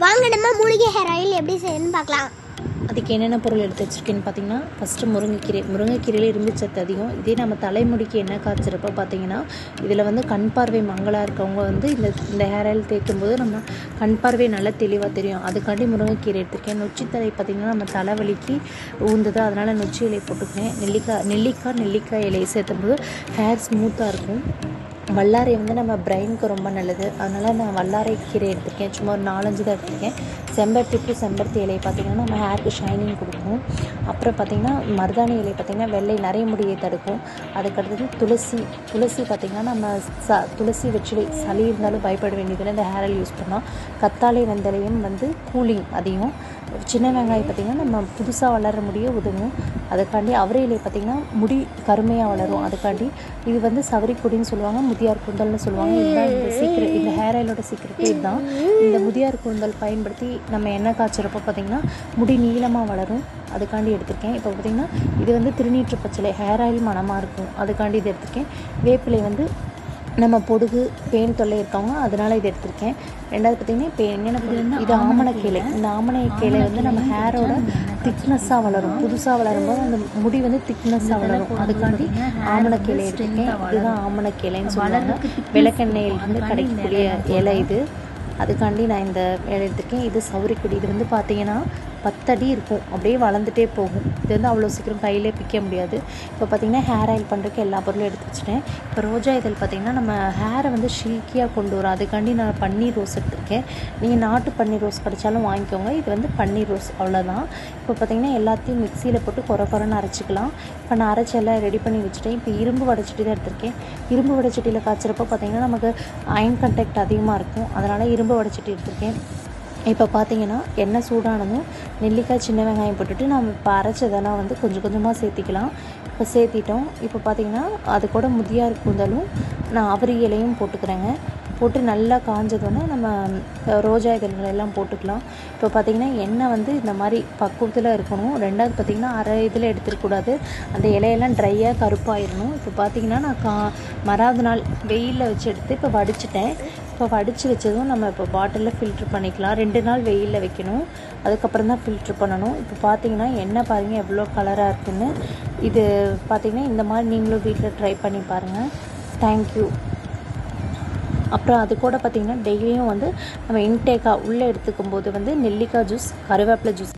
வாங்க நம்ம மூலிகை ஹேர் ஆயில் எப்படி செய்யணும்னு பார்க்கலாம். அதுக்கு என்னென்ன பொருள் எடுத்து வச்சுருக்கேன்னு பார்த்தீங்கன்னா, ஃபஸ்ட்டு முருங்கைக்கீரையில் இரும்புச்சத்து அதிகம். இதே நம்ம தலைமுடிக்கு எண்ணெய் காய்ச்சிறப்போ பார்த்தீங்கன்னா, இதில் வந்து கண் பார்வை மங்கலாக இருக்கவங்க வந்து இந்த ஹேர் ஆயில் தேய்க்கும்போது நம்ம கண் பார்வை நல்லா தெளிவாக தெரியும். அதுக்காண்டி முருங்கைக்கீரை எடுத்திருக்கேன். நொச்சித்தலை பார்த்திங்கன்னா நம்ம தலைவலிக்கு ஊந்துது, அதனால் நொச்சி இலை போட்டுக்கிறேன். நெல்லிக்காய் இலையை சேர்த்தும்போது ஹேர் ஸ்மூத்தாக இருக்கும். வல்லாரை வந்து நம்ம பிரெயினுக்கு ரொம்ப நல்லது, அதனால் நான் வல்லாரை கீரை எடுத்திருக்கேன். சும்மா ஒரு 4-5 தான் எடுத்திருக்கேன். செம்பருத்தி இலை பார்த்திங்கன்னா நம்ம ஹேருக்கு ஷைனிங் கொடுக்கும். அப்புறம் பார்த்திங்கன்னா மருதாணி இலை பார்த்திங்கன்னா வெள்ளை நிறைய முடியை தடுக்கும். அதுக்கடுத்தது துளசி பார்த்திங்கன்னா நம்ம துளசி வெற்றிலை சளி இருந்தாலும் பயப்பட வேண்டியதில்லை, இந்த ஹேர் ஆயில் யூஸ் பண்ணோம். கத்தாழை வெந்தலையும் வந்து கூலிங் அதிகம். சின்ன வெங்காயம் பார்த்திங்கன்னா நம்ம புதுசாக வளர முடிய உதவும். அதுக்காண்டி அவரை இலை பார்த்திங்கன்னா முடி கருமையாக வளரும். அதுக்காண்டி இது வந்து சவரிக்கொடின்னு சொல்லுவாங்க, முதியார் கூந்தல்னு சொல்லுவாங்க. இதுதான் இந்த ஹேர் ஆயிலோட சீக்கிரட்டே இதுதான். இந்த முதியார் கூந்தல் பயன்படுத்தி நம்ம எண்ணெய் காய்ச்சறப்போ பார்த்திங்கன்னா முடி நீளமாக வளரும். அதுக்காண்டி எடுத்திருக்கேன். இப்போ பார்த்திங்கன்னா இது வந்து திருநீற்று பச்சிலை ஹேர் ஆயில் மணமாக இருக்கும், அதுக்காண்டி இது எடுத்திருக்கேன். வேப்பிலை வந்து நம்ம பொடுகு பேன் தொல்லை இருக்கவங்க, அதனால் இது எடுத்திருக்கேன். ரெண்டாவது பார்த்திங்கன்னா இப்போ என்னென்ன இது ஆமணக்கீரை. இந்த ஆமணக்கீரை வந்து நம்ம ஹேரோட திக்னஸ்ஸாக வளரும். புதுசாக வளரும்போது அந்த முடி வந்து திக்னஸ்ஸாக வளரும். அதுக்காண்டி ஆமணக்கீரை எடுத்திருக்கேன். இதுதான் ஆமணக்கீரைன்னு சொல்லுவாங்க. விளக்கெண்ணெயிலிருந்து கிடைக்கக்கூடிய இலை இது. அதுக்காண்டி நான் இந்த இலை எடுத்திருக்கேன். இது சவுரிக்கொடி. இது வந்து பார்த்திங்கன்னா 10 அடி இருக்கும், அப்படியே வளர்ந்துட்டே போகும். இது வந்து அவ்வளோ சீக்கிரம் கையிலே பிக்க முடியாது. இப்போ பார்த்திங்கன்னா ஹேர் ஆயில் பண்ணுறதுக்கு எல்லா பொருளும் எடுத்து வச்சுட்டேன். இப்போ ரோஜா இதழ் பார்த்திங்கன்னா நம்ம ஹேரை வந்து ஷில்கியாக கொண்டு வரும். அதுக்காண்டி நான் பன்னீர் ரோஸ் எடுத்திருக்கேன். நீங்கள் நாட்டு பன்னீர் ரோஸ் கிடைச்சாலும் வாங்கிக்கோங்க. இது வந்து பன்னீர் ரோஸ், அவ்வளோதான். இப்போ பார்த்திங்கன்னா எல்லாத்தையும் மிக்சியில் போட்டு குறைன்னு அரைச்சிக்கலாம். இப்போ நான் அரைச்சி எல்லாம் ரெடி பண்ணி வச்சுட்டேன். இப்போ இரும்பு வடைச்சட்டி தான் எடுத்திருக்கேன். இரும்பு வடைச்சட்டியில் காய்ச்சறப்போ பார்த்திங்கன்னா நமக்கு அயன் கண்டெக்ட் அதிகமாக இருக்கும், அதனால் இரும்பு வடைச்சட்டி எடுத்திருக்கேன். இப்போ பார்த்திங்கன்னா எண்ணெய் சூடானதும் நெல்லிக்காய் சின்ன வெங்காயம் போட்டுட்டு நம்ம இப்போ அரைச்சதெல்லாம் வந்து கொஞ்சம் கொஞ்சமாக சேர்த்திக்கலாம். இப்போ சேர்த்திட்டோம். இப்போ பார்த்திங்கன்னா அது கூட முதியார் கூந்தலும் நான் அவரி இலையும் போட்டுக்கிறேங்க. போட்டு நல்லா காஞ்சதோடனே நம்ம ரோஜா இதழ்கள் எல்லாம் போட்டுக்கலாம். இப்போ பார்த்திங்கன்னா எண்ணெய் வந்து இந்த மாதிரி பக்குவத்தில் இருக்கணும். ரெண்டாவது பார்த்திங்கன்னா அரை இதில் எடுத்துருக்கூடாது, அந்த இலையெல்லாம் ட்ரையாக கருப்பாயிடணும். இப்போ பார்த்திங்கன்னா நான் மறாவது நாள் வெயிலில் வச்சு எடுத்து இப்போ வடிச்சிட்டேன். இப்போ வடித்து வச்சதும் நம்ம இப்போ பாட்டிலில் ஃபில்ட்ரு பண்ணிக்கலாம். 2 நாள் வெயிலில் வைக்கணும், அதுக்கப்புறம் தான் ஃபில்ட்ரு பண்ணணும். இப்போ பார்த்திங்கன்னா எண்ணெய் பாருங்கள் எவ்வளோ கலராக இருக்குதுன்னு. இது பார்த்திங்கன்னா இந்த மாதிரி நீங்களும் வீட்டில் ட்ரை பண்ணி பாருங்கள். தேங்க்யூ. அப்புறம் அது கூட பார்த்திங்கன்னா டெய்லியும் வந்து நம்ம இன்டேக்காக உள்ளே எடுத்துக்கும் போது வந்து நெல்லிக்காய் ஜூஸ், கருவேப்பிலை ஜூஸ்